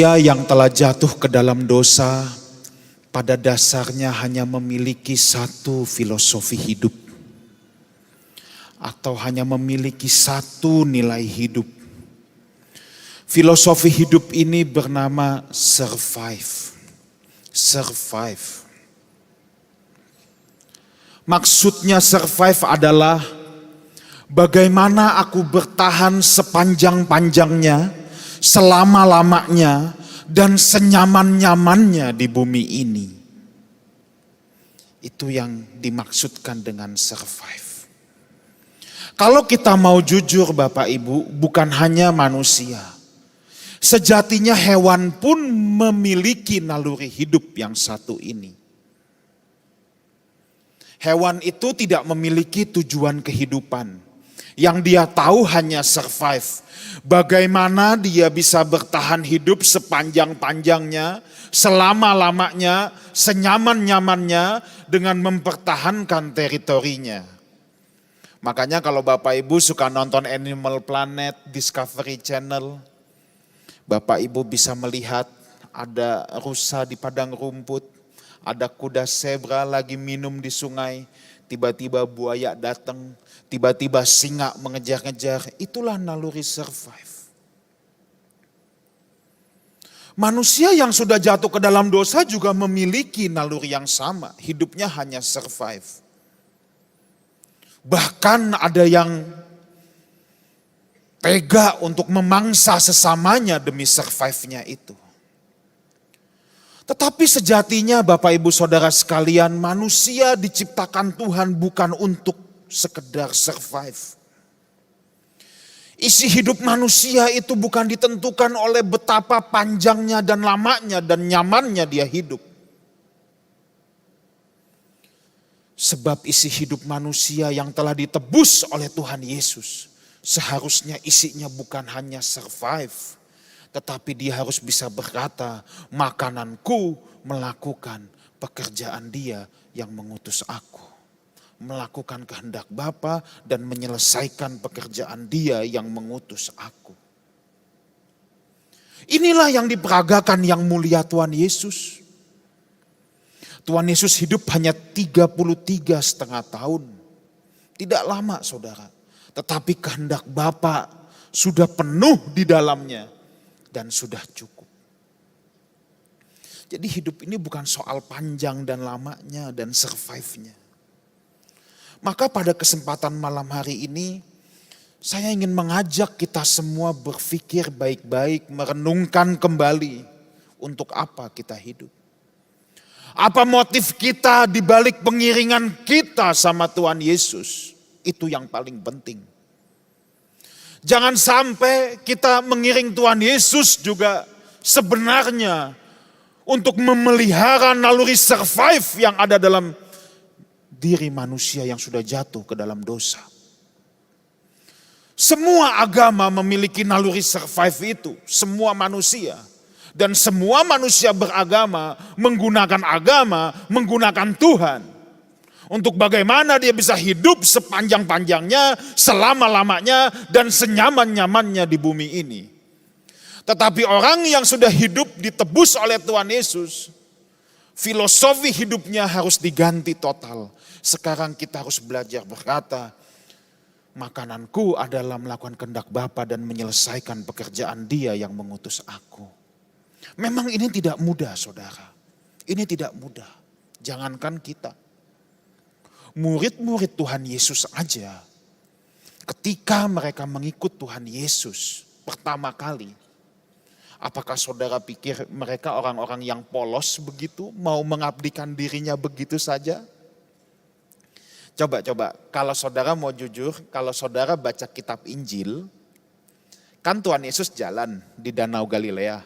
Dia yang telah jatuh ke dalam dosa pada dasarnya hanya memiliki satu filosofi hidup atau hanya memiliki satu nilai hidup. Filosofi hidup ini bernama survive. Survive. Maksudnya survive adalah bagaimana aku bertahan sepanjang-panjangnya, selama-lamanya, dan senyaman-nyamannya di bumi ini. Itu yang dimaksudkan dengan survive. Kalau kita mau jujur Bapak Ibu, bukan hanya manusia. Sejatinya hewan pun memiliki naluri hidup yang satu ini. Hewan itu tidak memiliki tujuan kehidupan. Yang dia tahu hanya survive. Bagaimana dia bisa bertahan hidup sepanjang-panjangnya, selama-lamanya, senyaman-nyamannya dengan mempertahankan teritorinya. Makanya kalau Bapak Ibu suka nonton Animal Planet, Discovery Channel, Bapak Ibu bisa melihat ada rusa di padang rumput, ada kuda zebra lagi minum di sungai, tiba-tiba buaya datang, tiba-tiba singa mengejar-ngejar. Itulah naluri survive. Manusia yang sudah jatuh ke dalam dosa juga memiliki naluri yang sama. Hidupnya hanya survive. Bahkan ada yang tega untuk memangsa sesamanya demi survive-nya itu. Tetapi sejatinya Bapak Ibu Saudara sekalian, manusia diciptakan Tuhan bukan untuk sekedar survive. Isi hidup manusia itu bukan ditentukan oleh betapa panjangnya dan lamanya dan nyamannya dia hidup. Sebab isi hidup manusia yang telah ditebus oleh Tuhan Yesus, seharusnya isinya bukan hanya survive, tetapi dia harus bisa berkata, makananku melakukan pekerjaan dia yang mengutus aku. Melakukan kehendak Bapa dan menyelesaikan pekerjaan dia yang mengutus aku. Inilah yang diperagakan yang mulia Tuhan Yesus. Tuhan Yesus hidup hanya 33,5 tahun. Tidak lama saudara. Tetapi kehendak Bapa sudah penuh di dalamnya. Dan sudah cukup. Jadi hidup ini bukan soal panjang dan lamanya dan survive-nya. Maka pada kesempatan malam hari ini, saya ingin mengajak kita semua berpikir baik-baik, merenungkan kembali untuk apa kita hidup. Apa motif kita di balik pengiringan kita sama Tuhan Yesus? Itu yang paling penting. Jangan sampai kita mengiring Tuhan Yesus juga sebenarnya untuk memelihara naluri survive yang ada dalam diri manusia yang sudah jatuh ke dalam dosa. Semua agama memiliki naluri survive itu, semua manusia. Dan semua manusia beragama, menggunakan Tuhan. Untuk bagaimana dia bisa hidup sepanjang-panjangnya, selama-lamanya, dan senyaman-nyamannya di bumi ini. Tetapi orang yang sudah hidup ditebus oleh Tuhan Yesus, filosofi hidupnya harus diganti total. Sekarang kita harus belajar berkata, makananku adalah melakukan kehendak Bapa dan menyelesaikan pekerjaan Dia yang mengutus aku. Memang ini tidak mudah saudara, ini tidak mudah. Jangankan kita. Murid-murid Tuhan Yesus aja, ketika mereka mengikut Tuhan Yesus pertama kali, apakah saudara pikir mereka orang-orang yang polos begitu, mau mengabdikan dirinya begitu saja? Coba, kalau saudara mau jujur, kalau saudara baca kitab Injil, kan Tuhan Yesus jalan di Danau Galilea.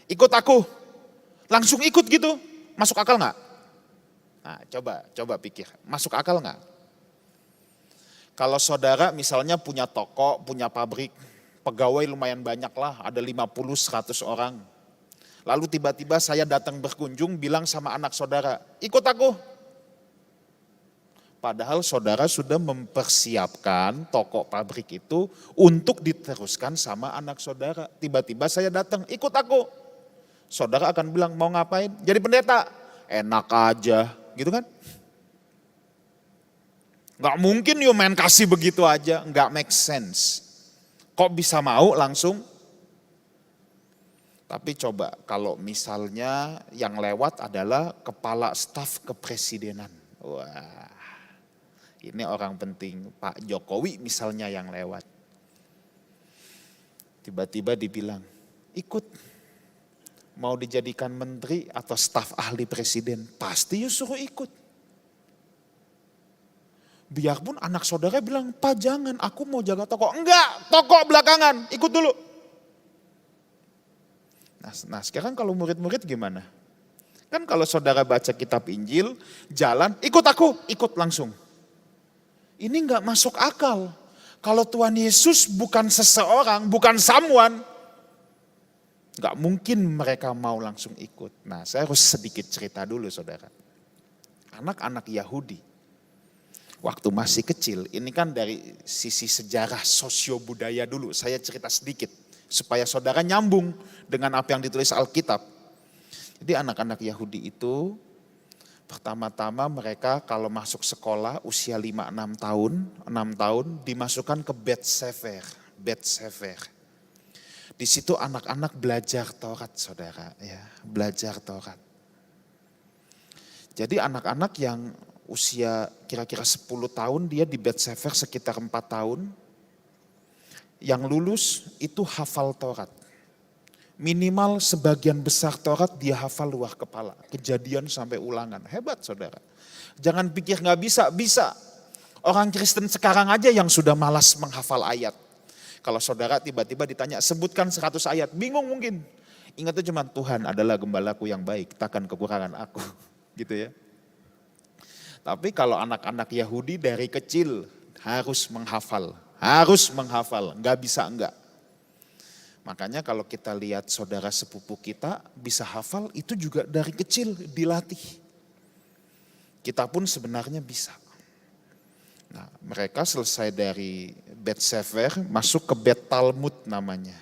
Ikut aku, langsung ikut gitu, masuk akal gak? Nah, coba pikir, masuk akal nggak? Kalau saudara misalnya punya toko, punya pabrik, pegawai lumayan banyak lah, ada 50-100 orang. Lalu tiba-tiba saya datang berkunjung bilang sama anak saudara, ikut aku. Padahal saudara sudah mempersiapkan toko pabrik itu untuk diteruskan sama anak saudara. Tiba-tiba saya datang, ikut aku. Saudara akan bilang, mau ngapain? Jadi pendeta? Enak aja, gitu kan? Gak mungkin you main kasih begitu aja, gak make sense. Kok bisa mau langsung? Tapi coba kalau misalnya yang lewat adalah kepala staf kepresidenan. Wah, ini orang penting, Pak Jokowi misalnya yang lewat. Tiba-tiba dibilang, ikut. Mau dijadikan menteri atau staf ahli presiden, pasti you suruh ikut. Biarpun anak saudara bilang, Pak jangan, aku mau jaga toko. Enggak, toko belakangan, ikut dulu. Nah sekarang kalau murid-murid gimana? Kan kalau saudara baca kitab Injil, jalan, ikut aku, ikut langsung. Ini enggak masuk akal. Kalau Tuhan Yesus bukan seseorang, bukan someone, gak mungkin mereka mau langsung ikut. Nah saya harus sedikit cerita dulu saudara. Anak-anak Yahudi, waktu masih kecil, ini kan dari sisi sejarah sosio-budaya dulu, saya cerita sedikit. Supaya saudara nyambung dengan apa yang ditulis Alkitab. Jadi anak-anak Yahudi itu, pertama-tama mereka kalau masuk sekolah usia 5-6 tahun, 6 tahun dimasukkan ke Bet Sefer. Di situ anak-anak belajar Taurat saudara, ya, belajar Taurat. Jadi anak-anak yang usia kira-kira 10 tahun dia di Bet Sefer sekitar 4 tahun. Yang lulus itu hafal Taurat. Minimal sebagian besar Taurat dia hafal luar kepala. Kejadian sampai ulangan, hebat saudara. Jangan pikir gak bisa, bisa. Orang Kristen sekarang aja yang sudah malas menghafal ayat. Kalau saudara tiba-tiba ditanya, sebutkan 100 ayat, bingung mungkin. Ingatnya cuma Tuhan adalah gembalaku yang baik, takkan kekurangan aku. Gitu ya. Tapi kalau anak-anak Yahudi dari kecil harus menghafal, nggak bisa enggak. Makanya kalau kita lihat saudara sepupu kita bisa hafal, itu juga dari kecil dilatih. Kita pun sebenarnya bisa. Nah, mereka selesai dari Bet Sefer, masuk ke Bet Talmud namanya.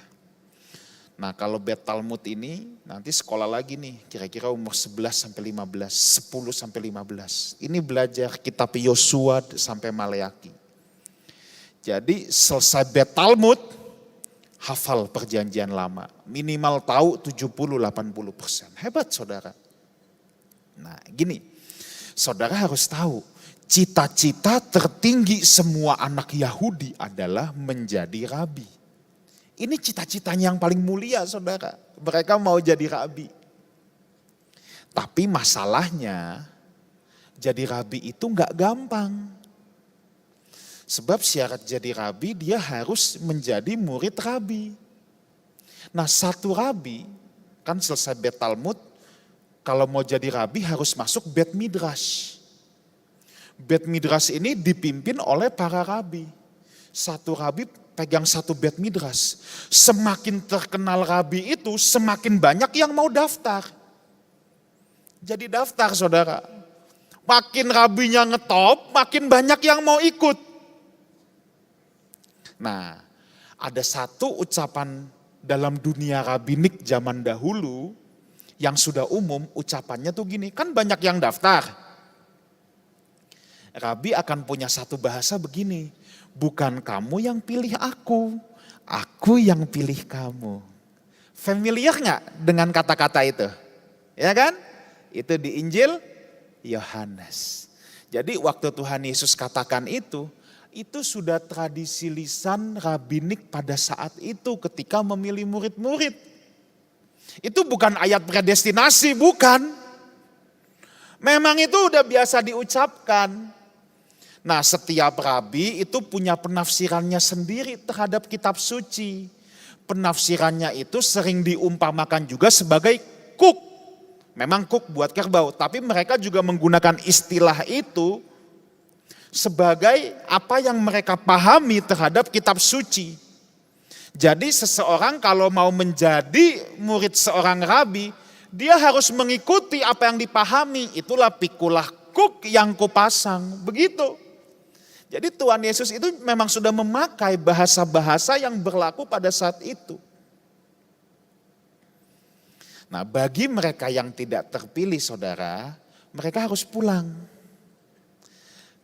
Nah, kalau Bet Talmud ini nanti sekolah lagi nih, kira-kira umur 11 sampai 15, 10 sampai 15. Ini belajar kitab Yosua sampai Maleaki. Jadi selesai Bet Talmud, hafal perjanjian lama. Minimal tahu 70-80%. Hebat saudara. Nah gini, saudara harus tahu, cita-cita tertinggi semua anak Yahudi adalah menjadi rabi. Ini cita-citanya yang paling mulia saudara. Mereka mau jadi rabi. Tapi masalahnya, jadi rabi itu gak gampang. Sebab syarat jadi rabi dia harus menjadi murid rabi. Nah satu rabi, kan selesai Bet Talmud, kalau mau jadi rabi harus masuk Bet Midrash. Bet Midrash ini dipimpin oleh para rabi. Satu rabi pegang satu Bet Midrash. Semakin terkenal rabi itu, semakin banyak yang mau daftar. Jadi daftar saudara. Makin rabinya ngetop, makin banyak yang mau ikut. Nah, ada satu ucapan dalam dunia rabbinik zaman dahulu yang sudah umum, ucapannya tuh gini, kan banyak yang daftar. Rabi akan punya satu bahasa begini, bukan kamu yang pilih aku yang pilih kamu. Familiar gak dengan kata-kata itu? Ya kan? Itu di Injil Yohanes. Jadi waktu Tuhan Yesus katakan itu sudah tradisi lisan rabbinik pada saat itu ketika memilih murid-murid. Itu bukan ayat predestinasi, bukan. Memang itu udah biasa diucapkan. Nah setiap rabi itu punya penafsirannya sendiri terhadap kitab suci. Penafsirannya itu sering diumpamakan juga sebagai cook. Memang cook buat kerbau, tapi mereka juga menggunakan istilah itu sebagai apa yang mereka pahami terhadap kitab suci. Jadi seseorang kalau mau menjadi murid seorang rabi, dia harus mengikuti apa yang dipahami. Itulah pikulah kuk yang kupasang, begitu. Jadi Tuhan Yesus itu memang sudah memakai bahasa-bahasa yang berlaku pada saat itu. Nah, bagi mereka yang tidak terpilih saudara, mereka harus pulang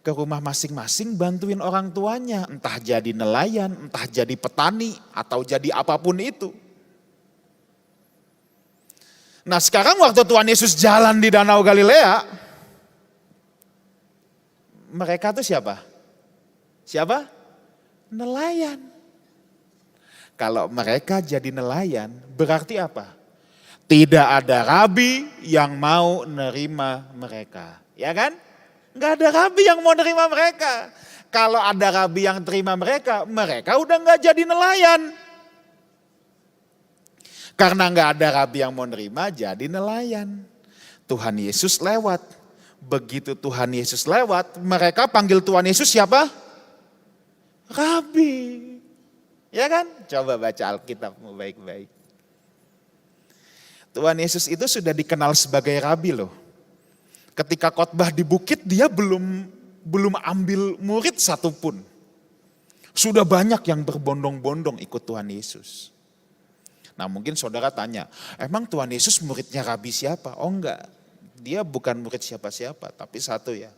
ke rumah masing-masing bantuin orang tuanya. Entah jadi nelayan, entah jadi petani, atau jadi apapun itu. Nah sekarang waktu Tuhan Yesus jalan di Danau Galilea, mereka itu siapa? Siapa? Nelayan. Kalau mereka jadi nelayan, berarti apa? Tidak ada rabi yang mau nerima mereka. Ya kan? Enggak ada rabi yang mau nerima mereka. Kalau ada rabi yang terima mereka, mereka udah enggak jadi nelayan. Karena enggak ada rabi yang mau nerima, jadi nelayan. Tuhan Yesus lewat. Begitu Tuhan Yesus lewat, mereka panggil Tuhan Yesus siapa? Rabi. Ya kan? Coba baca Alkitabmu baik-baik. Tuhan Yesus itu sudah dikenal sebagai rabi loh. Ketika khotbah di bukit dia belum ambil murid satupun. Sudah banyak yang berbondong-bondong ikut Tuhan Yesus. Nah mungkin saudara tanya, emang Tuhan Yesus muridnya rabi siapa? Oh enggak, dia bukan murid siapa-siapa. Tapi satu ya,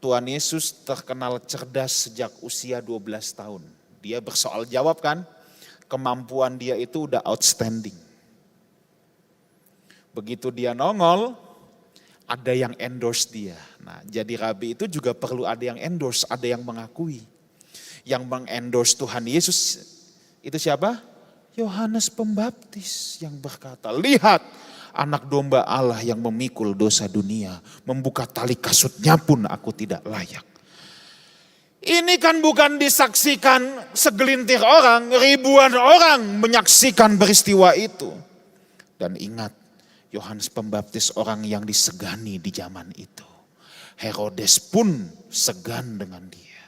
Tuhan Yesus terkenal cerdas sejak usia 12 tahun. Dia bersoal jawab kan, kemampuan dia itu udah outstanding. Begitu dia nongol, ada yang endorse dia. Nah, jadi rabi itu juga perlu ada yang endorse, ada yang mengakui. Yang mengendorse Tuhan Yesus itu siapa? Yohanes Pembaptis yang berkata, lihat anak domba Allah yang memikul dosa dunia. Membuka tali kasutnya pun aku tidak layak. Ini kan bukan disaksikan segelintir orang, ribuan orang menyaksikan peristiwa itu. Dan ingat, Yohanes Pembaptis orang yang disegani di zaman itu. Herodes pun segan dengan dia.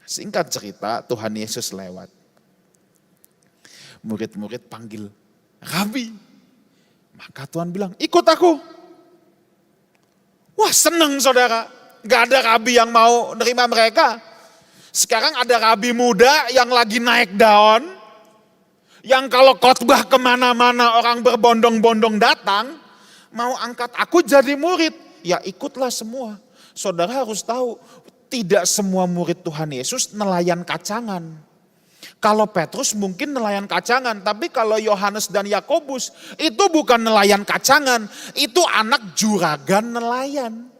Singkat cerita, Tuhan Yesus lewat. Murid-murid panggil, Rabi. Maka Tuhan bilang, ikut aku. Wah seneng saudara, gak ada rabi yang mau nerima mereka. Sekarang ada rabi muda yang lagi naik daun. Yang kalau khotbah kemana-mana orang berbondong-bondong datang, mau angkat aku jadi murid, ya ikutlah semua. Saudara harus tahu, tidak semua murid Tuhan Yesus nelayan kacangan. Kalau Petrus mungkin nelayan kacangan, tapi kalau Yohanes dan Yakobus itu bukan nelayan kacangan, itu anak juragan nelayan.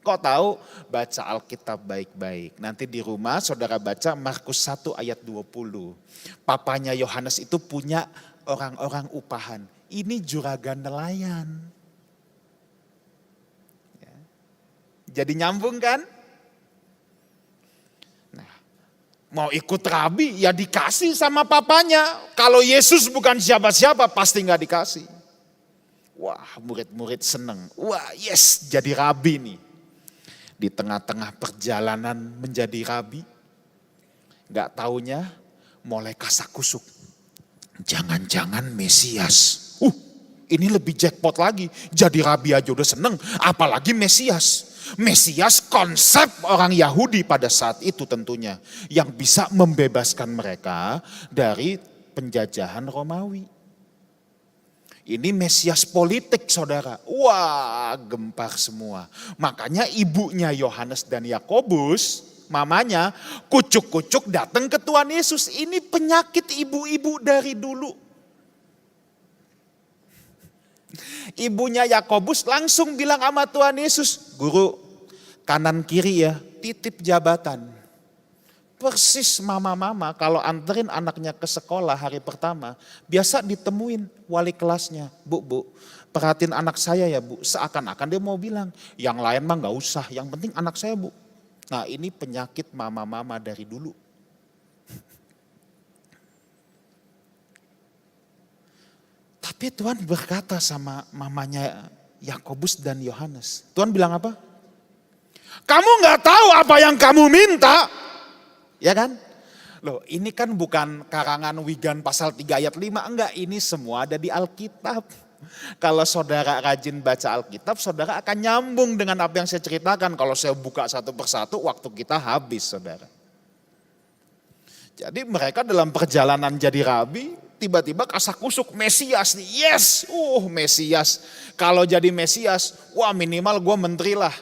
Kok tahu? Baca Alkitab baik-baik. Nanti di rumah saudara baca Markus 1 ayat 20. Papanya Yohanes itu punya orang-orang upahan. Ini juragan nelayan. Ya. Jadi nyambung kan? Nah, mau ikut rabi ya dikasih sama papanya. Kalau Yesus bukan siapa-siapa pasti gak dikasih. Wah murid-murid seneng. Wah yes jadi rabi nih. Di tengah-tengah perjalanan menjadi rabi, gak taunya mulai kasak-kusuk. Jangan-jangan Mesias. Ini lebih jackpot lagi. Jadi rabi aja udah seneng, apalagi Mesias. Mesias konsep orang Yahudi pada saat itu tentunya. Yang bisa membebaskan mereka dari penjajahan Romawi. Ini Mesias politik saudara. Wah gempar semua. Makanya ibunya Yohanes dan Yakobus, mamanya kucuk-kucuk datang ke Tuhan Yesus. Ini penyakit ibu-ibu dari dulu. Ibunya Yakobus langsung bilang sama Tuhan Yesus, Guru kanan kiri ya titip jabatan. Persis mama-mama kalau anterin anaknya ke sekolah hari pertama, biasa ditemuin wali kelasnya. Bu, perhatiin anak saya ya bu. Seakan-akan dia mau bilang, yang lain mah gak usah, yang penting anak saya bu. Nah ini penyakit mama-mama dari dulu. Tapi Tuhan berkata sama mamanya Yakobus dan Yohanes. Tuhan bilang apa? Kamu gak tahu apa yang kamu minta. Ya kan? Loh ini kan bukan karangan Wigan pasal 3 ayat 5. Enggak, ini semua ada di Alkitab. Kalau saudara rajin baca Alkitab, saudara akan nyambung dengan apa yang saya ceritakan. Kalau saya buka satu persatu, waktu kita habis saudara. Jadi mereka dalam perjalanan jadi rabi, tiba-tiba kasakusuk Mesias nih. Yes, Mesias. Kalau jadi Mesias, wah minimal gue menteri lah.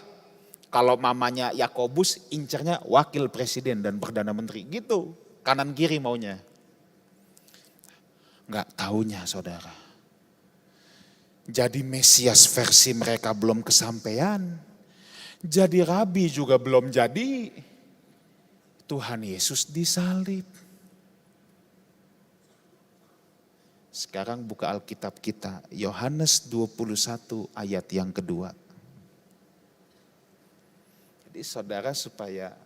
Kalau mamanya Yakobus, incernya wakil presiden dan perdana menteri. Gitu, kanan kiri maunya. Nggak taunya saudara. Jadi Mesias versi mereka belum kesampaian. Jadi Rabi juga belum jadi. Tuhan Yesus disalib. Sekarang buka Alkitab kita, Yohanes 21 ayat yang kedua. Jadi saudara supaya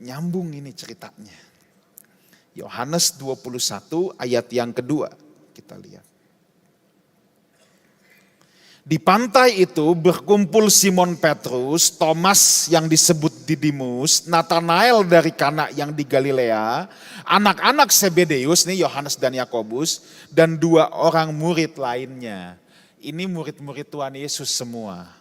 nyambung ini ceritanya. Yohanes 21 ayat yang kedua, kita lihat. Di pantai itu berkumpul Simon Petrus, Thomas yang disebut Didimus, Nathanael dari Kana yang di Galilea, anak-anak Zebedeus nih Yohanes dan Yakobus, dan 2 orang murid lainnya. Ini murid-murid Tuhan Yesus semua.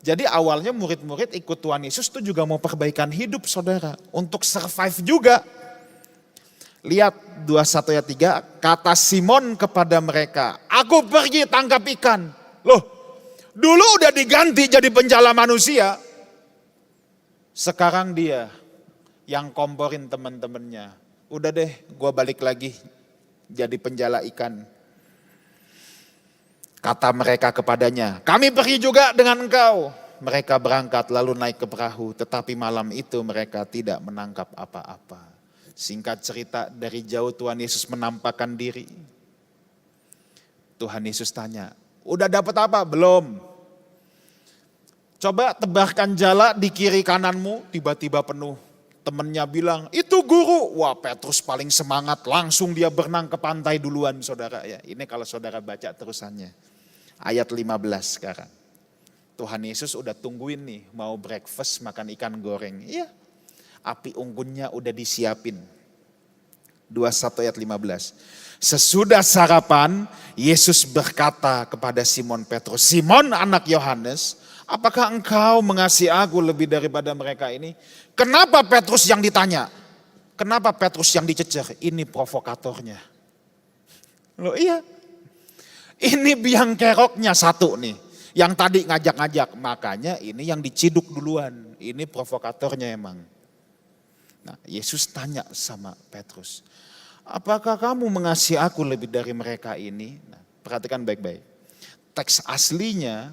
Jadi awalnya murid-murid ikut Tuhan Yesus itu juga mau perbaikan hidup saudara, untuk survive juga. Lihat 21 ayat 3, kata Simon kepada mereka, aku pergi tangkap ikan. Loh, dulu udah diganti jadi penjala manusia. Sekarang dia yang komporin teman-temannya. Udah deh, gue balik lagi jadi penjala ikan. Kata mereka kepadanya, kami pergi juga dengan engkau. Mereka berangkat lalu naik ke perahu, tetapi malam itu mereka tidak menangkap apa-apa. Singkat cerita, dari jauh Tuhan Yesus menampakkan diri. Tuhan Yesus tanya, udah dapat apa? Belum. Coba tebarkan jala di kiri kananmu, tiba-tiba penuh. Temennya bilang, itu guru. Wah, Petrus paling semangat, langsung dia berenang ke pantai duluan saudara. Ya, ini kalau saudara baca terusannya. Ayat 15 sekarang. Tuhan Yesus udah tungguin nih, mau breakfast makan ikan goreng. Iya, api unggunnya udah disiapin. 21 ayat 15. Sesudah sarapan, Yesus berkata kepada Simon Petrus, Simon anak Yohanes, apakah engkau mengasihi aku lebih daripada mereka ini? Kenapa Petrus yang ditanya? Kenapa Petrus yang dicecer? Ini provokatornya. Loh iya, ini biang keroknya satu nih. Yang tadi ngajak-ngajak, makanya ini yang diciduk duluan. Ini provokatornya emang. Nah, Yesus tanya sama Petrus, apakah kamu mengasihi aku lebih dari mereka ini? Nah, perhatikan baik-baik. Teks aslinya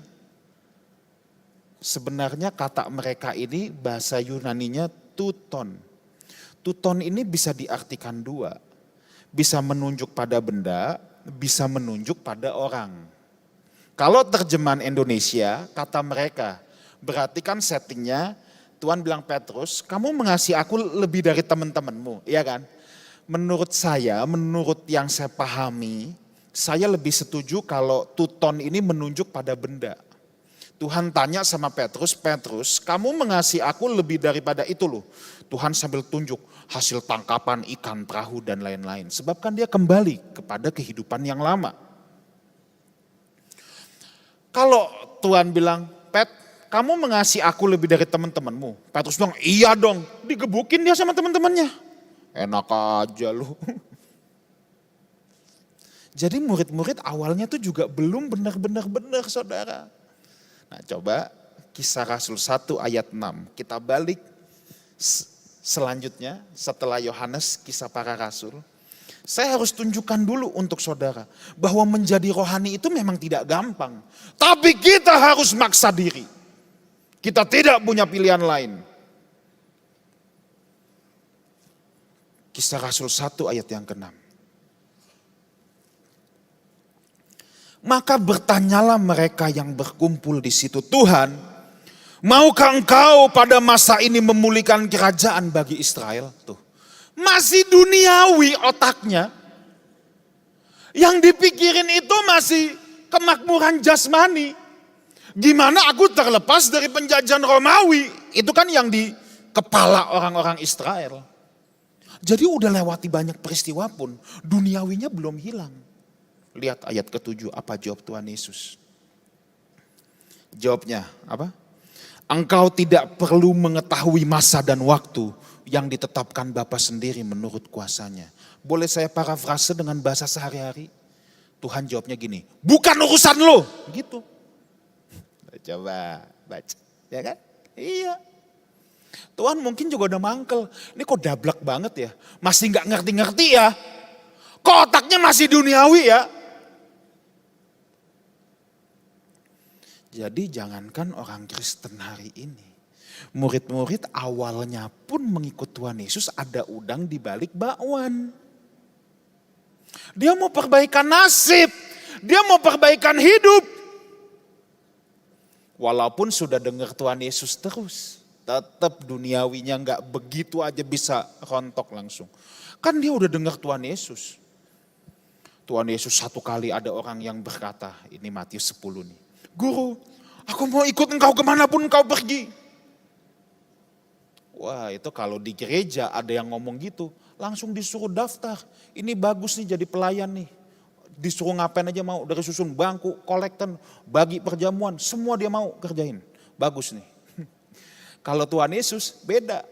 sebenarnya kata mereka ini bahasa Yunaninya tuton. Tuton ini bisa diartikan dua. Bisa menunjuk pada benda, bisa menunjuk pada orang. Kalau terjemahan Indonesia, kata mereka, berarti kan settingnya Tuhan bilang Petrus, kamu mengasihi aku lebih dari teman-temanmu, iya kan? Menurut saya, menurut yang saya pahami, saya lebih setuju kalau tuton ini menunjuk pada benda. Tuhan tanya sama Petrus, Petrus, kamu mengasihi aku lebih daripada itu loh. Tuhan sambil tunjuk hasil tangkapan ikan, perahu dan lain-lain. Sebab kan dia kembali kepada kehidupan yang lama. Kalau Tuhan bilang, Pet, kamu mengasihi aku lebih dari teman-temanmu. Petrus bilang, iya dong, digebukin dia sama teman-temannya. Enak aja lu. Jadi murid-murid awalnya tuh juga belum benar-benar benar saudara. Nah coba Kisah Rasul 1 ayat 6. Kita balik selanjutnya setelah Yohanes Kisah Para Rasul. Saya harus tunjukkan dulu untuk saudara bahwa menjadi rohani itu memang tidak gampang. Tapi kita harus maksa diri. Kita tidak punya pilihan lain. Kisah Rasul 1 ayat yang ke-6. Maka bertanyalah mereka yang berkumpul di situ, Tuhan, maukah engkau pada masa ini memulihkan kerajaan bagi Israel? Tuh. Masih duniawi otaknya. Yang dipikirin itu masih kemakmuran jasmani. Gimana aku terlepas dari penjajahan Romawi? Itu kan yang di kepala orang-orang Israel. Jadi udah lewati banyak peristiwa pun duniawinya belum hilang. Lihat ayat ke-7 apa jawab Tuhan Yesus. Jawabnya apa? Engkau tidak perlu mengetahui masa dan waktu yang ditetapkan Bapa sendiri menurut kuasanya. Boleh saya parafrase dengan bahasa sehari-hari? Tuhan jawabnya gini, bukan urusan lo. Gitu. Coba baca, ya kan? Iya. Tuhan mungkin juga udah mangkel. Ini kok dablek banget ya? Masih gak ngerti-ngerti ya? Kok otaknya masih duniawi ya? Jadi jangankan orang Kristen hari ini. Murid-murid awalnya pun mengikut Tuhan Yesus ada udang di balik bakwan. Dia mau perbaikan nasib. Dia mau perbaikan hidup. Walaupun sudah dengar Tuhan Yesus terus. Tetap duniawinya gak begitu aja bisa rontok langsung. Kan dia udah dengar Tuhan Yesus. Tuhan Yesus satu kali ada orang yang berkata, ini Matius 10 nih. Guru, aku mau ikut engkau kemanapun engkau pergi. Wah itu kalau di gereja ada yang ngomong gitu, langsung disuruh daftar. Ini bagus nih jadi pelayan nih. Disuruh ngapain aja mau, dari susun bangku, kolektan, bagi perjamuan, semua dia mau kerjain. Bagus nih. Kalau Tuhan Yesus beda.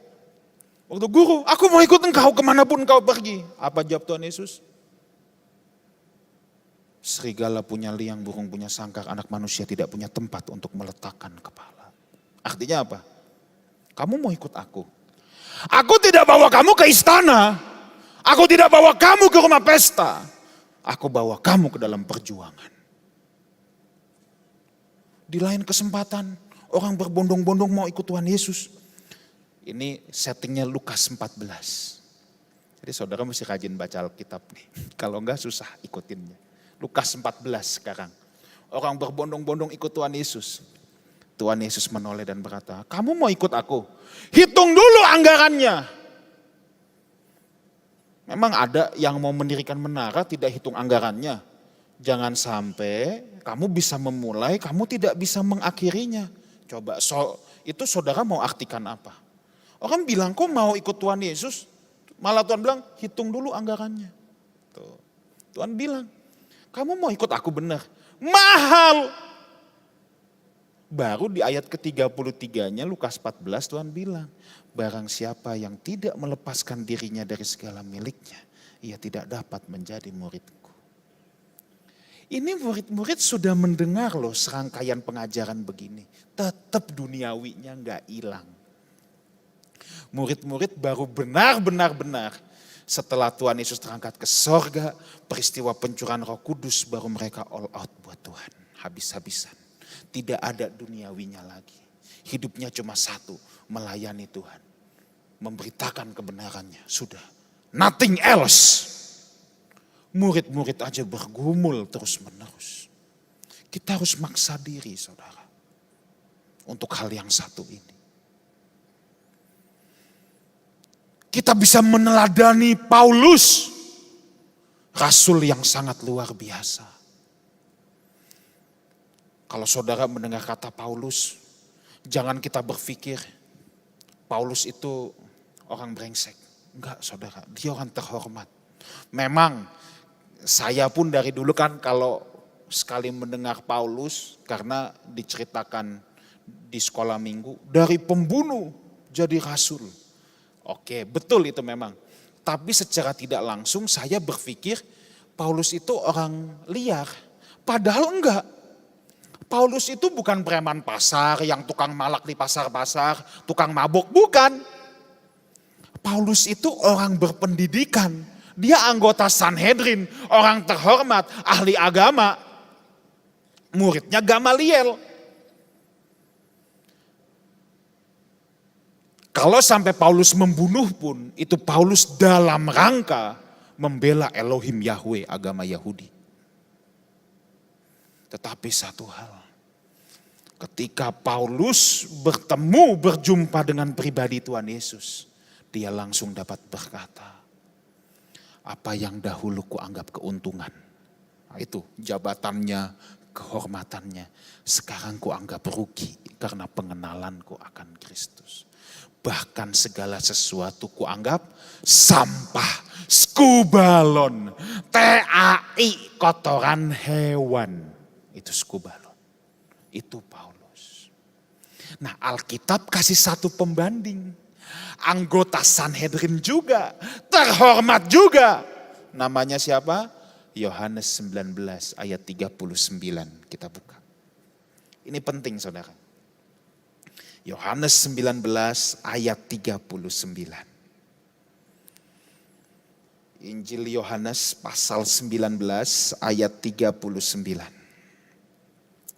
Waktu guru, aku mau ikut engkau kemanapun engkau pergi. Apa jawab Tuhan Yesus? Serigala punya liang, burung punya sangkar, anak manusia tidak punya tempat untuk meletakkan kepala. Artinya apa? Kamu mau ikut aku. Aku tidak bawa kamu ke istana. Aku tidak bawa kamu ke rumah pesta. Aku bawa kamu ke dalam perjuangan. Di lain kesempatan, orang berbondong-bondong mau ikut Tuhan Yesus. Ini settingnya Lukas 14. Jadi saudara mesti rajin baca Alkitab nih. Kalau enggak susah ikutinnya. Lukas 14 sekarang. Orang berbondong-bondong ikut Tuhan Yesus. Tuhan Yesus menoleh dan berkata, kamu mau ikut aku? Hitung dulu anggarannya. Memang ada yang mau mendirikan menara tidak hitung anggarannya. Jangan sampai kamu bisa memulai, kamu tidak bisa mengakhirinya. Coba, itu saudara mau artikan apa? Orang bilang, kok mau ikut Tuhan Yesus? Malah Tuhan bilang, hitung dulu anggarannya. Tuh. Tuhan bilang, kamu mau ikut aku benar? Mahal. Baru di ayat ke-33-nya Lukas 14 Tuhan bilang, barang siapa yang tidak melepaskan dirinya dari segala miliknya, ia tidak dapat menjadi muridku. Ini murid-murid sudah mendengar loh serangkaian pengajaran begini. Tetap duniawinya gak hilang. Murid-murid baru benar-benar setelah Tuhan Yesus terangkat ke sorga, peristiwa pencurahan Roh Kudus baru mereka all out buat Tuhan. Habis-habisan. Tidak ada duniawinya lagi. Hidupnya cuma satu, melayani Tuhan. Memberitakan kebenarannya, sudah. Nothing else. Murid-murid aja bergumul terus menerus. Kita harus maksa diri saudara. Untuk hal yang satu ini. Kita bisa meneladani Paulus. Rasul yang sangat luar biasa. Kalau saudara mendengar kata Paulus, jangan kita berpikir Paulus itu orang brengsek. Enggak saudara, dia orang terhormat. Memang saya pun dari dulu kan kalau sekali mendengar Paulus, karena diceritakan di sekolah minggu, dari pembunuh jadi rasul. Oke, betul itu memang. Tapi secara tidak langsung saya berpikir Paulus itu orang liar. Padahal enggak. Paulus itu bukan preman pasar yang tukang malak di pasar-pasar, tukang mabuk, bukan. Paulus itu orang berpendidikan. Dia anggota Sanhedrin, orang terhormat, ahli agama. Muridnya Gamaliel. Kalau sampai Paulus membunuh pun, itu Paulus dalam rangka membela Elohim Yahweh, agama Yahudi. Tetapi satu hal, ketika Paulus berjumpa dengan pribadi Tuhan Yesus, dia langsung dapat berkata, apa yang dahulu kuanggap keuntungan, itu jabatannya, kehormatannya, sekarang kuanggap rugi karena pengenalanku akan Kristus. Bahkan segala sesuatu kuanggap sampah, skubalon, TAI, kotoran hewan. Itu skubalon, itu Paulus. Nah, Alkitab kasih satu pembanding. Anggota Sanhedrin juga, terhormat juga. Namanya siapa? Yohanes 19 ayat 39. Kita buka. Ini penting saudara. Yohanes 19 ayat 39. Injil Yohanes pasal 19 ayat 39.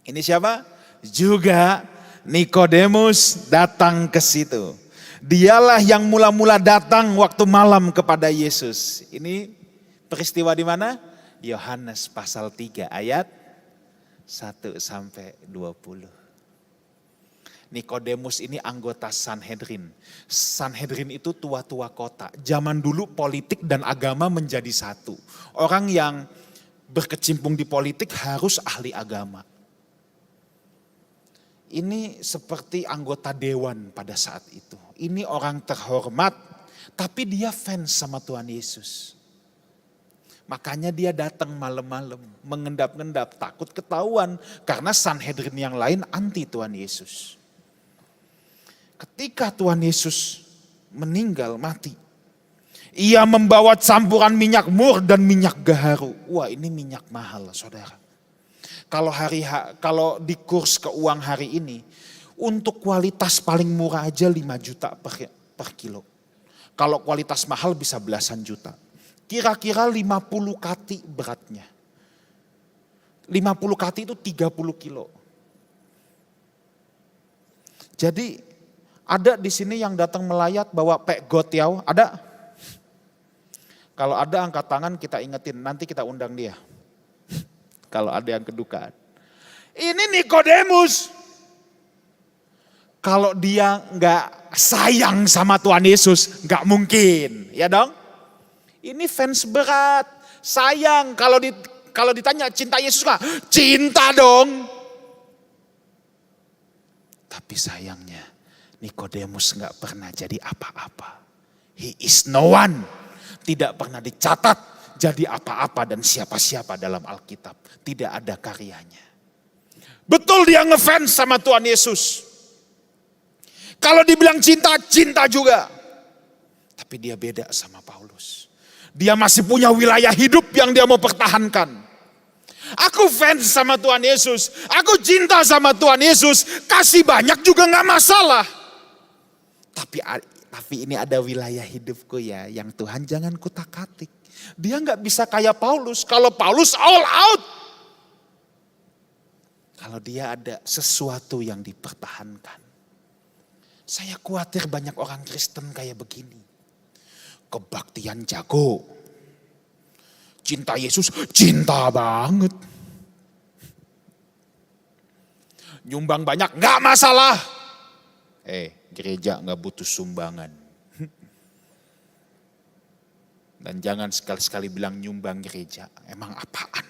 Ini siapa? Juga Nikodemus datang ke situ. Dialah yang mula-mula datang waktu malam kepada Yesus. Ini peristiwa di mana? Yohanes pasal 3 ayat 1 sampai 20. Nikodemus ini anggota Sanhedrin. Sanhedrin itu tua-tua kota. Zaman dulu politik dan agama menjadi satu. Orang yang berkecimpung di politik harus ahli agama. Ini seperti anggota dewan pada saat itu. Ini orang terhormat, tapi dia fans sama Tuhan Yesus. Makanya dia datang malam-malam, mengendap-endap, takut ketahuan. Karena Sanhedrin yang lain anti Tuhan Yesus. Ketika Tuhan Yesus meninggal, mati. Ia membawa campuran minyak mur dan minyak gaharu. Wah, ini minyak mahal saudara. Kalau di kurs keuang hari ini, untuk kualitas paling murah aja 5 juta per kilo. Kalau kualitas mahal bisa belasan juta. Kira-kira 50 kati beratnya. 50 kati itu 30 kilo. Jadi ada di sini yang datang melayat bawa pek gotiau, ada? Kalau ada angkat tangan kita ingetin, nanti kita undang dia. Kalau ada yang kedukaan. Ini Nikodemus. Kalau dia nggak sayang sama Tuhan Yesus, nggak mungkin, ya dong? Ini fans berat, sayang. Kalau ditanya cinta Yesus nggak? Cinta dong. Tapi sayangnya Nikodemus nggak pernah jadi apa-apa. He is no one. Tidak pernah dicatat jadi apa-apa dan siapa-siapa dalam Alkitab. Tidak ada karyanya. Betul dia ngefans sama Tuhan Yesus. Kalau dibilang cinta, cinta juga. Tapi dia beda sama Paulus. Dia masih punya wilayah hidup yang dia mau pertahankan. Aku fans sama Tuhan Yesus. Aku cinta sama Tuhan Yesus. Kasih banyak juga gak masalah. Tapi ini ada wilayah hidupku ya, yang Tuhan jangan kutak-atik. Dia nggak bisa kayak Paulus. Kalau Paulus all out. Kalau dia ada sesuatu yang dipertahankan. Saya khawatir banyak orang Kristen kayak begini. Kebaktian jago. Cinta Yesus, cinta banget. Nyumbang banyak, nggak masalah. Gereja nggak butuh sumbangan. Dan jangan sekali-sekali bilang nyumbang gereja. Emang apaan?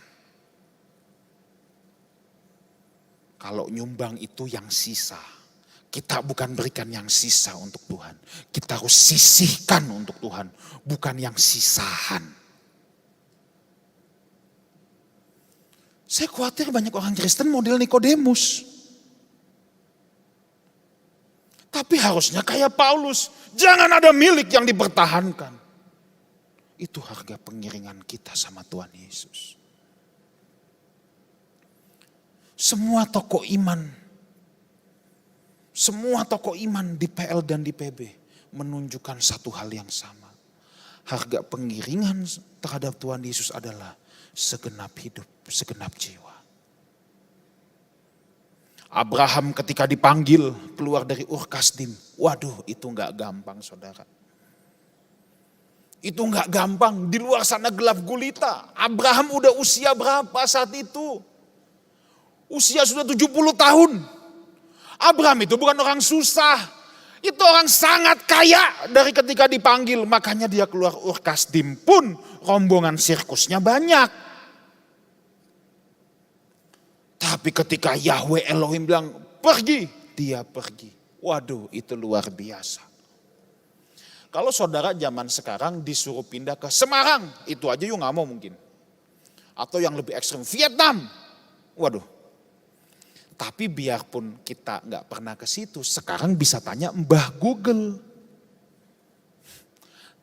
Kalau nyumbang itu yang sisa. Kita bukan berikan yang sisa untuk Tuhan. Kita harus sisihkan untuk Tuhan. Bukan yang sisahan. Saya khawatir banyak orang Kristen model Nikodemus. Tapi harusnya kayak Paulus. Jangan ada milik yang dipertahankan. Itu harga pengiringan kita sama Tuhan Yesus. Semua tokoh iman di PL dan di PB menunjukkan satu hal yang sama. Harga pengiringan terhadap Tuhan Yesus adalah segenap hidup, segenap jiwa. Abraham ketika dipanggil keluar dari Ur Kasdim. Waduh, itu gak gampang saudara. Itu gak gampang, di luar sana gelap gulita. Abraham udah usia berapa saat itu? Usia sudah 70 tahun. Abraham itu bukan orang susah. Itu orang sangat kaya dari ketika dipanggil. Makanya dia keluar Ur Kasdim pun rombongan sirkusnya banyak. Tapi ketika Yahweh Elohim bilang pergi, dia pergi. Waduh, itu luar biasa. Kalau saudara zaman sekarang disuruh pindah ke Semarang, itu aja yuk gak mau mungkin. Atau yang lebih ekstrem, Vietnam. Waduh. Tapi biarpun kita nggak pernah ke situ, sekarang bisa tanya Mbah Google.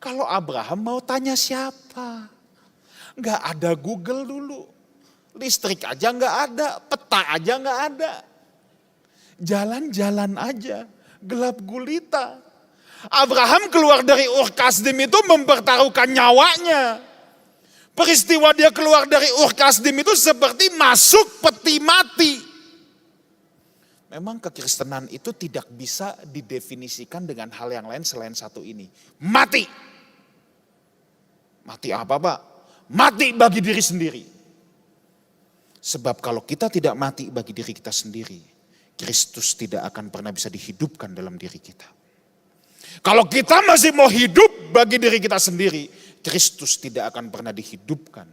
Kalau Abraham mau tanya siapa? Nggak ada Google dulu. Listrik aja nggak ada, peta aja nggak ada. Jalan-jalan aja, gelap gulita. Abraham keluar dari Ur Kasdim itu mempertaruhkan nyawanya. Peristiwa dia keluar dari Ur Kasdim itu seperti masuk peti mati. Memang kekristenan itu tidak bisa didefinisikan dengan hal yang lain selain satu ini. Mati. Mati apa Pak? Mati bagi diri sendiri. Sebab kalau kita tidak mati bagi diri kita sendiri, Kristus tidak akan pernah bisa dihidupkan dalam diri kita. Kalau kita masih mau hidup bagi diri kita sendiri, Kristus tidak akan pernah dihidupkan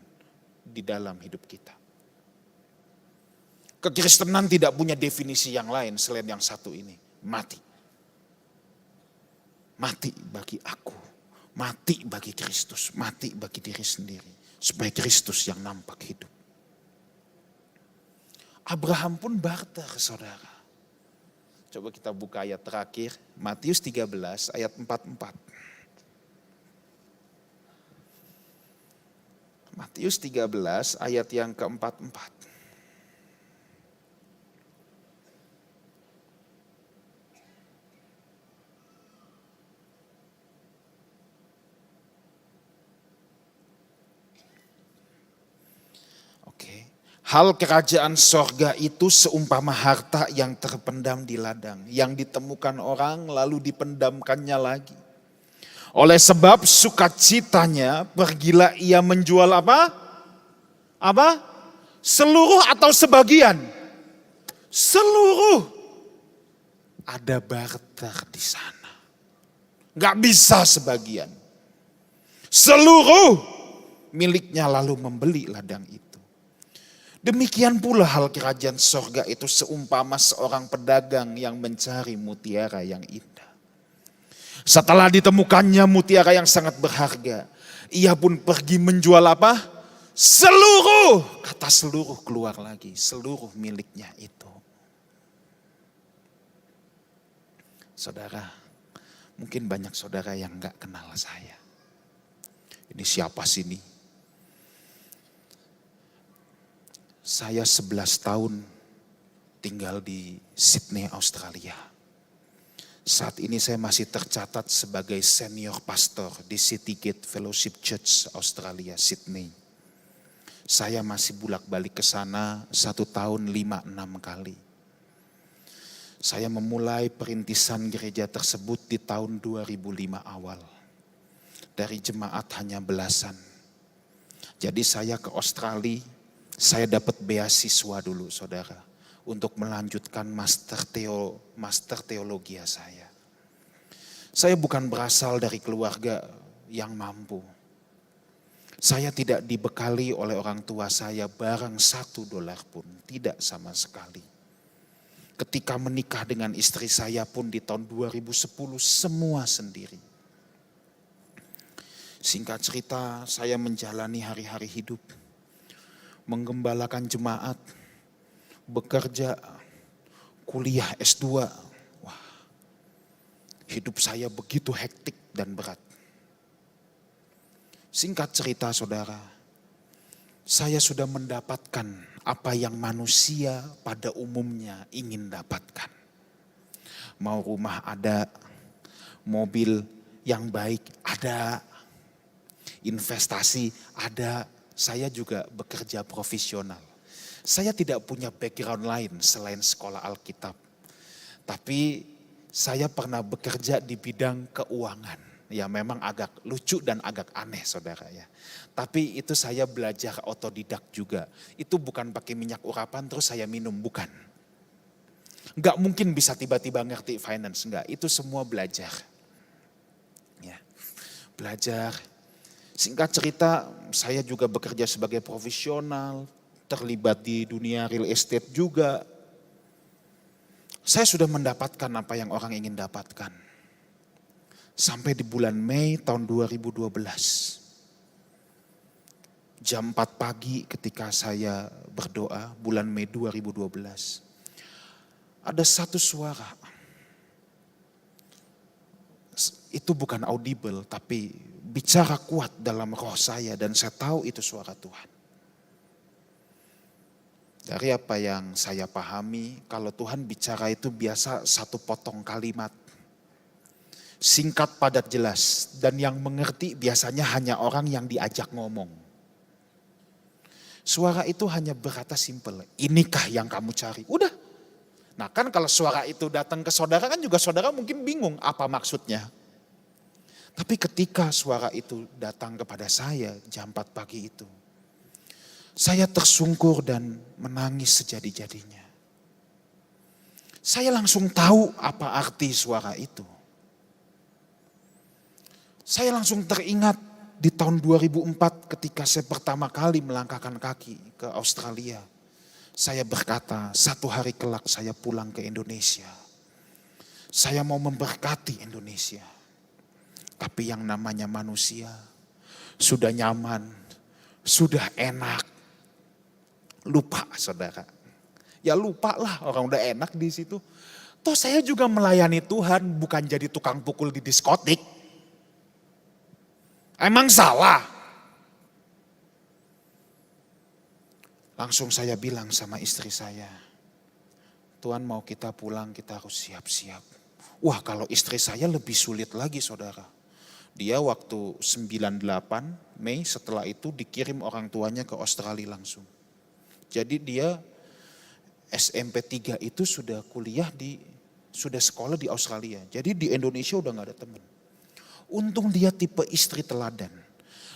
di dalam hidup kita. Kekristenan tidak punya definisi yang lain selain yang satu ini. Mati. Mati bagi aku. Mati bagi Kristus. Mati bagi diri sendiri. Supaya Kristus yang nampak hidup. Abraham pun barter, saudara. Coba kita buka ayat terakhir. Matius 13 ayat 44. Matius 13 ayat yang ke-44. Hal kerajaan sorga itu seumpama harta yang terpendam di ladang. Yang ditemukan orang lalu dipendamkannya lagi. Oleh sebab sukacitanya pergilah ia menjual apa? Apa? Seluruh atau sebagian? Seluruh. Ada barter di sana. Gak bisa sebagian. Seluruh miliknya lalu membeli ladang itu. Demikian pula hal kerajaan sorga itu seumpama seorang pedagang yang mencari mutiara yang indah. Setelah ditemukannya mutiara yang sangat berharga, ia pun pergi menjual apa? Seluruh, kata seluruh keluar lagi, seluruh miliknya itu. Saudara, mungkin banyak saudara yang gak kenal saya. Ini siapa sih ini? Saya 11 tahun tinggal di Sydney, Australia. Saat ini saya masih tercatat sebagai senior pastor di Citygate Fellowship Church Australia, Sydney. Saya masih bolak-balik ke sana 1 tahun 5-6 kali. Saya memulai perintisan gereja tersebut di tahun 2005 awal. Dari jemaat hanya belasan. Jadi saya ke Australia. Saya dapat beasiswa dulu saudara untuk melanjutkan master teologi saya. Saya bukan berasal dari keluarga yang mampu. Saya tidak dibekali oleh orang tua saya barang $1 pun, tidak sama sekali. Ketika menikah dengan istri saya pun di tahun 2010 semua sendiri. Singkat cerita saya menjalani hari-hari hidup. Menggembalakan jemaat, bekerja, kuliah S2. Wah, hidup saya begitu hektik dan berat. Singkat cerita saudara, saya sudah mendapatkan apa yang manusia pada umumnya ingin dapatkan. Mau rumah ada, mobil yang baik ada, investasi ada. Saya juga bekerja profesional. Saya tidak punya background lain selain sekolah Alkitab. Tapi saya pernah bekerja di bidang keuangan. Ya memang agak lucu dan agak aneh saudara ya. Tapi itu saya belajar otodidak juga. Itu bukan pakai minyak urapan terus saya minum, bukan. Enggak mungkin bisa tiba-tiba ngerti finance, enggak. Itu semua belajar. Ya, belajar. Singkat cerita, saya juga bekerja sebagai profesional, terlibat di dunia real estate juga. Saya sudah mendapatkan apa yang orang ingin dapatkan. Sampai di bulan Mei tahun 2012. Jam 4 pagi ketika saya berdoa, bulan Mei 2012. ada satu suara. Itu bukan audible, tapi bicara kuat dalam roh saya dan saya tahu itu suara Tuhan. Dari apa yang saya pahami, kalau Tuhan bicara itu biasa satu potong kalimat. Singkat, padat, jelas. Dan yang mengerti biasanya hanya orang yang diajak ngomong. Suara itu hanya berkata simpel, inikah yang kamu cari? Udah. Nah kan kalau suara itu datang ke saudara kan juga saudara mungkin bingung apa maksudnya. Tapi ketika suara itu datang kepada saya jam 4 pagi itu, saya tersungkur dan menangis sejadi-jadinya. Saya langsung tahu apa arti suara itu. Saya langsung teringat di tahun 2004 ketika saya pertama kali melangkahkan kaki ke Australia. Saya berkata, satu hari kelak saya pulang ke Indonesia. Saya mau memberkati Indonesia. Tapi yang namanya manusia sudah nyaman, sudah enak. Lupa saudara. Ya lupa lah orang udah enak di situ. Toh saya juga melayani Tuhan bukan jadi tukang pukul di diskotik. Emang salah? Langsung saya bilang sama istri saya, Tuhan mau kita pulang kita harus siap-siap. Wah kalau istri saya lebih sulit lagi saudara. Dia waktu 98 Mei setelah itu dikirim orang tuanya ke Australia langsung. Jadi dia SMP 3 itu sudah sudah sekolah di Australia. Jadi di Indonesia udah gak ada teman. Untung dia tipe istri teladan.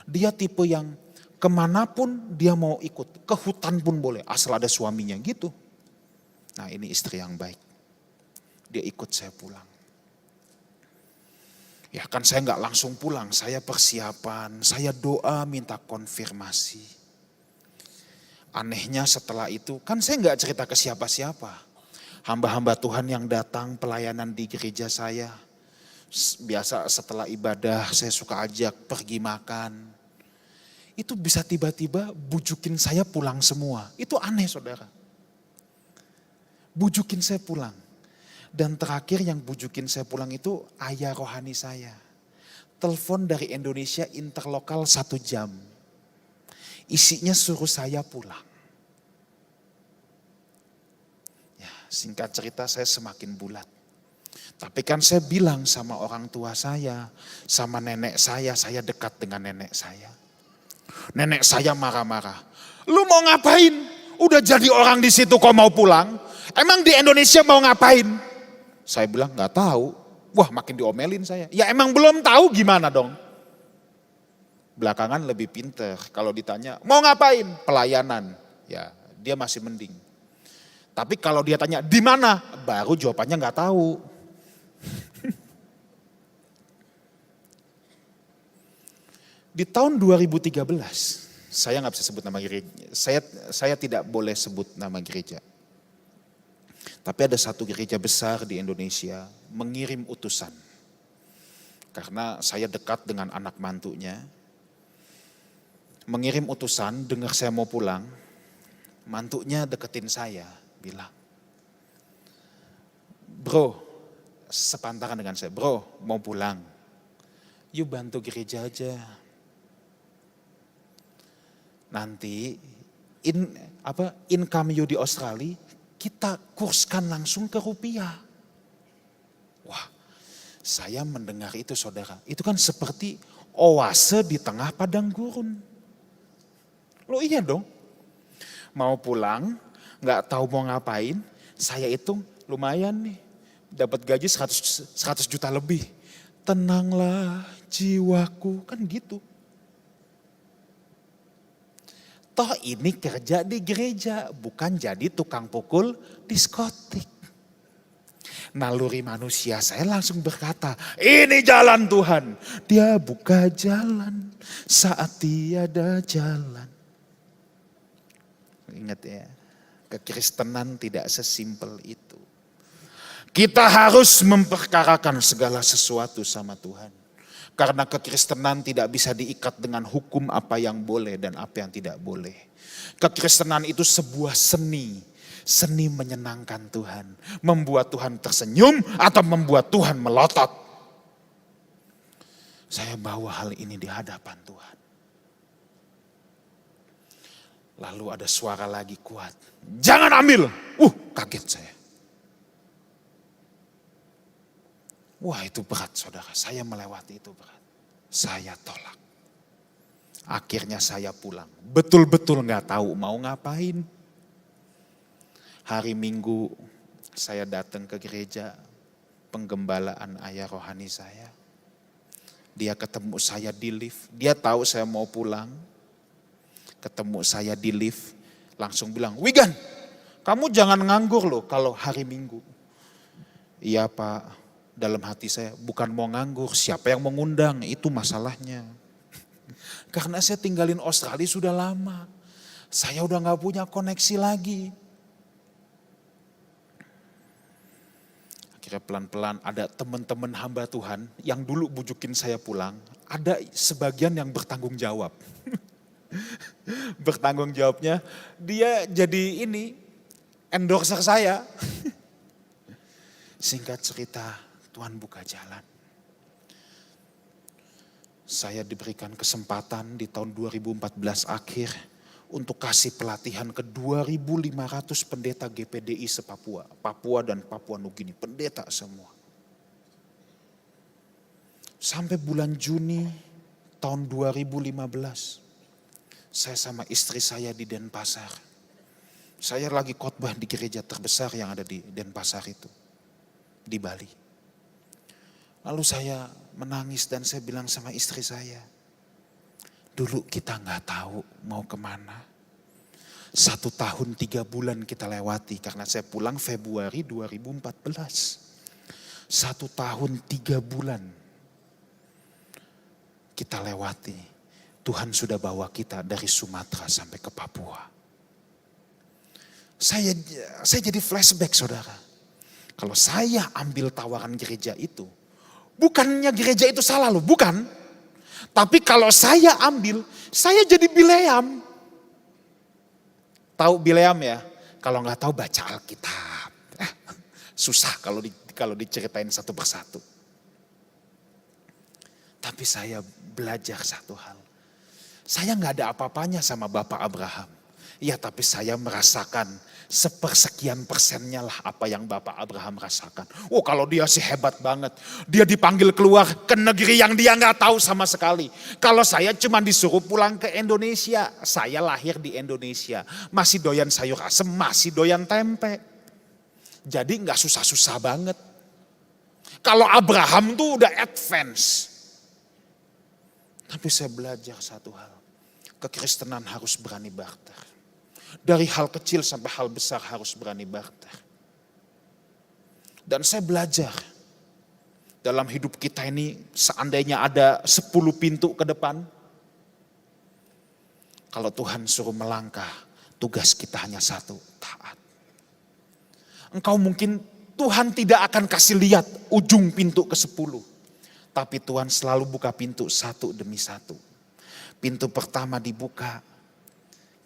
Dia tipe yang kemanapun dia mau ikut. Ke hutan pun boleh asal ada suaminya gitu. Nah ini istri yang baik. Dia ikut saya pulang. Ya kan saya gak langsung pulang. Saya persiapan, saya doa minta konfirmasi. Anehnya setelah itu kan saya gak cerita ke siapa-siapa. Hamba-hamba Tuhan yang datang pelayanan di gereja saya. Biasa setelah ibadah saya suka ajak pergi makan. Itu bisa tiba-tiba bujukin saya pulang semua. Itu aneh saudara. Bujukin saya pulang. Dan terakhir yang bujukin saya pulang itu ayah rohani saya. Telepon dari Indonesia interlokal 1 jam. Isinya suruh saya pulang. Ya, singkat cerita saya semakin bulat. Tapi kan saya bilang sama orang tua saya, sama nenek saya dekat dengan nenek saya. Nenek saya marah-marah. Lu mau ngapain? Udah jadi orang di situ kok mau pulang? Emang di Indonesia mau ngapain? Saya bilang gak tahu. Wah makin diomelin saya. Ya emang belum tahu gimana dong? Belakangan lebih pinter. Kalau ditanya mau ngapain? Pelayanan. Ya dia masih mending. Tapi kalau dia tanya di mana? Baru jawabannya gak tahu. Di tahun 2013, saya nggak bisa sebut nama gereja. Saya tidak boleh sebut nama gereja. Tapi ada satu gereja besar di Indonesia mengirim utusan. Karena saya dekat dengan anak mantunya. Mengirim utusan, dengar saya mau pulang. Mantunya deketin saya, bilang, bro, sepantaran dengan saya, bro mau pulang. Yuk bantu gereja aja. Nanti income you di Australia kita kurskan langsung ke rupiah. Wah, saya mendengar itu saudara. Itu kan seperti oase di tengah padang gurun. Loh iya dong. Mau pulang, gak tahu mau ngapain. Saya hitung lumayan nih. Dapat gaji 100 juta lebih. Tenanglah jiwaku, kan gitu. Toh ini kerja di gereja, bukan jadi tukang pukul diskotik. Naluri manusia saya langsung berkata, ini jalan Tuhan. Dia buka jalan saat tiada jalan. Ingat ya, kekristenan tidak sesimpel itu. Kita harus memperkarakan segala sesuatu sama Tuhan. Karena kekristenan tidak bisa diikat dengan hukum apa yang boleh dan apa yang tidak boleh. Kekristenan itu sebuah seni. Seni menyenangkan Tuhan, membuat Tuhan tersenyum atau membuat Tuhan melotot. Saya bawa hal ini di hadapan Tuhan. Lalu ada suara lagi kuat, jangan ambil. Kaget saya. Wah, itu berat saudara, saya melewati itu berat. Saya tolak. Akhirnya saya pulang, betul-betul gak tahu mau ngapain. Hari Minggu saya datang ke gereja penggembalaan ayah rohani saya. Dia ketemu saya di lift, dia tahu saya mau pulang. Ketemu saya di lift, langsung bilang, Wigan, kamu jangan nganggur loh kalau hari Minggu. Iya Pak, dalam hati saya bukan mau nganggur, siapa yang mengundang, itu masalahnya. Karena saya tinggalin Australia sudah lama, saya udah gak punya koneksi lagi. Akhirnya pelan-pelan ada teman-teman hamba Tuhan yang dulu bujukin saya pulang, ada sebagian yang bertanggung jawab. Bertanggung jawabnya, dia jadi endorser saya. Singkat cerita, Tuhan buka jalan. Saya diberikan kesempatan di tahun 2014 akhir untuk kasih pelatihan ke 2.500 pendeta GPDI se-Papua. Papua dan Papua Nugini, pendeta semua. Sampai bulan Juni tahun 2015, saya sama istri saya di Denpasar. Saya lagi khotbah di gereja terbesar yang ada di Denpasar itu, di Bali. Lalu saya menangis dan saya bilang sama istri saya, dulu kita gak tahu mau kemana. 1 tahun 3 bulan kita lewati karena saya pulang Februari 2014. 1 tahun 3 bulan kita lewati. Tuhan sudah bawa kita dari Sumatera sampai ke Papua. Saya jadi flashback saudara. Kalau saya ambil tawaran gereja itu, bukannya gereja itu salah loh, bukan. Tapi kalau saya ambil, saya jadi Bileam. Tahu Bileam ya? Kalau nggak tahu baca Alkitab. Susah kalau diceritain satu persatu. Tapi saya belajar satu hal. Saya nggak ada apa-apanya sama Bapak Abraham. Ya tapi saya merasakan sepersekian persennya lah apa yang Bapak Abraham rasakan. Kalau dia sih hebat banget. Dia dipanggil keluar ke negeri yang dia nggak tahu sama sekali. Kalau saya cuma disuruh pulang ke Indonesia. Saya lahir di Indonesia. Masih doyan sayur asem, masih doyan tempe. Jadi nggak susah-susah banget. Kalau Abraham tuh udah advance. Tapi saya belajar satu hal. Kekristenan harus berani barter. Dari hal kecil sampai hal besar harus berani barter. Dan saya belajar. Dalam hidup kita ini seandainya ada 10 pintu ke depan. Kalau Tuhan suruh melangkah, tugas kita hanya satu, taat. Engkau mungkin Tuhan tidak akan kasih lihat ujung pintu ke-10. Tapi Tuhan selalu buka pintu satu demi satu. Pintu pertama dibuka,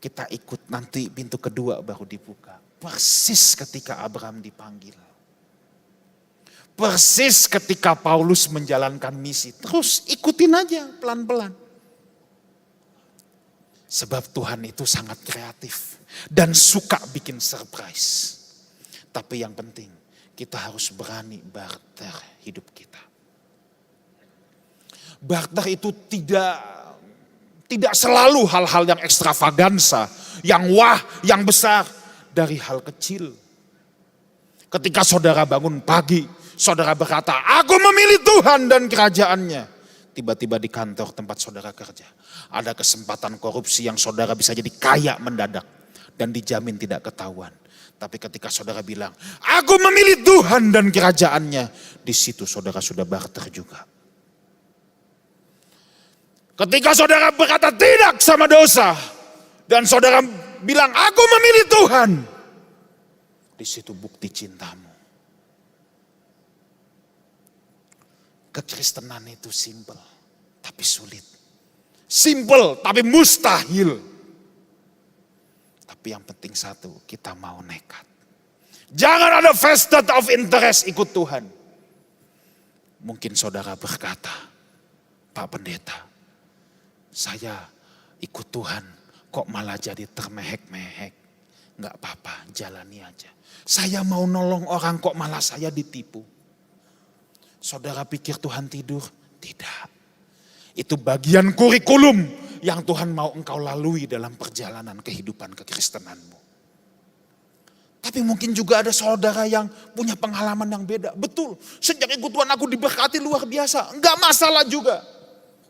kita ikut, nanti pintu kedua baru dibuka. Persis ketika Abraham dipanggil. Persis ketika Paulus menjalankan misi. Terus ikutin aja pelan-pelan. Sebab Tuhan itu sangat kreatif dan suka bikin surprise. Tapi yang penting kita harus berani barter hidup kita. Barter itu tidak selalu hal-hal yang ekstravagansa, yang wah, yang besar. Dari hal kecil. Ketika saudara bangun pagi, saudara berkata, aku memilih Tuhan dan kerajaannya. Tiba-tiba di kantor tempat saudara kerja, ada kesempatan korupsi yang saudara bisa jadi kaya mendadak. Dan dijamin tidak ketahuan. Tapi ketika saudara bilang, aku memilih Tuhan dan kerajaannya. Di situ saudara sudah barter juga. Ketika saudara berkata tidak sama dosa. Dan saudara bilang aku memilih Tuhan. Di situ bukti cintamu. Kekristenan itu simple. Tapi sulit. Simple tapi mustahil. Tapi Tapi yang penting satu, kita mau nekat. Jangan ada vested of interest ikut Tuhan. Mungkin saudara berkata, Pak Pendeta, saya ikut Tuhan kok malah jadi termehek-mehek. Enggak apa-apa, jalani aja. Saya mau nolong orang kok malah saya ditipu. Saudara pikir Tuhan tidur? Tidak. Itu bagian kurikulum yang Tuhan mau engkau lalui dalam perjalanan kehidupan kekristenanmu. Tapi mungkin juga ada saudara yang punya pengalaman yang beda. Betul, sejak ikut Tuhan aku diberkati luar biasa. Enggak masalah juga.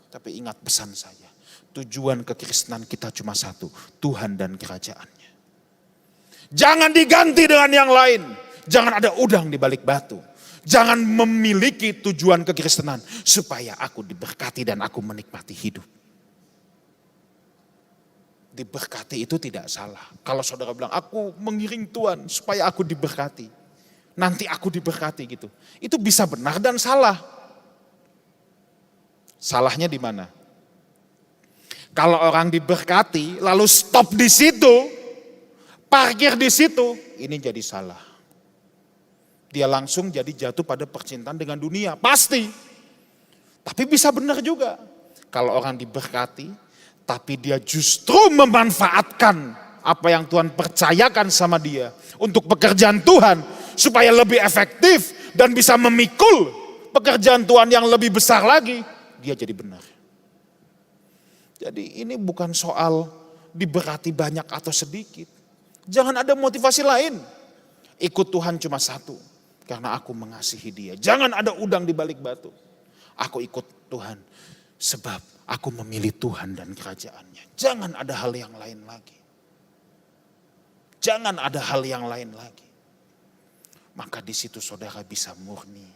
Tapi ingat pesan saya, tujuan kekristenan kita cuma satu, Tuhan dan kerajaannya. Jangan diganti dengan yang lain. Jangan ada udang di balik batu. Jangan memiliki tujuan kekristenan supaya aku diberkati dan aku menikmati hidup. Diberkati itu tidak salah. Kalau saudara bilang, aku mengiring Tuhan supaya aku diberkati. Nanti aku diberkati gitu. Itu bisa benar dan salah. Salahnya di mana? Kalau orang diberkati lalu stop di situ, parkir di situ, ini jadi salah. Dia langsung jadi jatuh pada percintaan dengan dunia, pasti. Tapi bisa benar juga. Kalau orang diberkati, tapi dia justru memanfaatkan apa yang Tuhan percayakan sama dia untuk pekerjaan Tuhan supaya lebih efektif dan bisa memikul pekerjaan Tuhan yang lebih besar lagi, dia jadi benar. Jadi ini bukan soal diberkati banyak atau sedikit. Jangan ada motivasi lain. Ikut Tuhan cuma satu, karena aku mengasihi dia. Jangan ada udang di balik batu. Aku ikut Tuhan sebab aku memilih Tuhan dan kerajaannya. Jangan ada hal yang lain lagi. Jangan ada hal yang lain lagi. Maka di situ saudara bisa murni.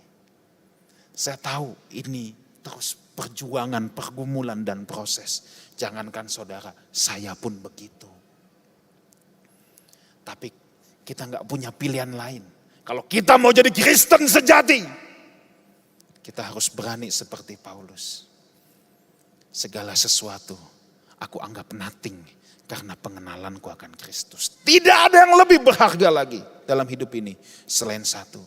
Saya tahu ini terus perjuangan, pergumulan dan proses. Jangankan saudara, saya pun begitu. Tapi kita nggak punya pilihan lain. Kalau kita mau jadi Kristen sejati, kita harus berani seperti Paulus. Segala sesuatu aku anggap nothing karena pengenalanku akan Kristus. Tidak ada yang lebih berharga lagi dalam hidup ini selain satu.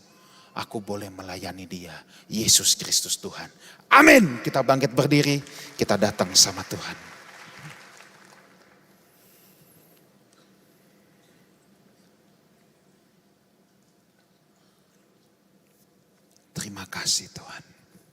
Aku boleh melayani dia, Yesus Kristus Tuhan. Amin. Kita bangkit berdiri, kita datang sama Tuhan. Terima kasih Tuhan.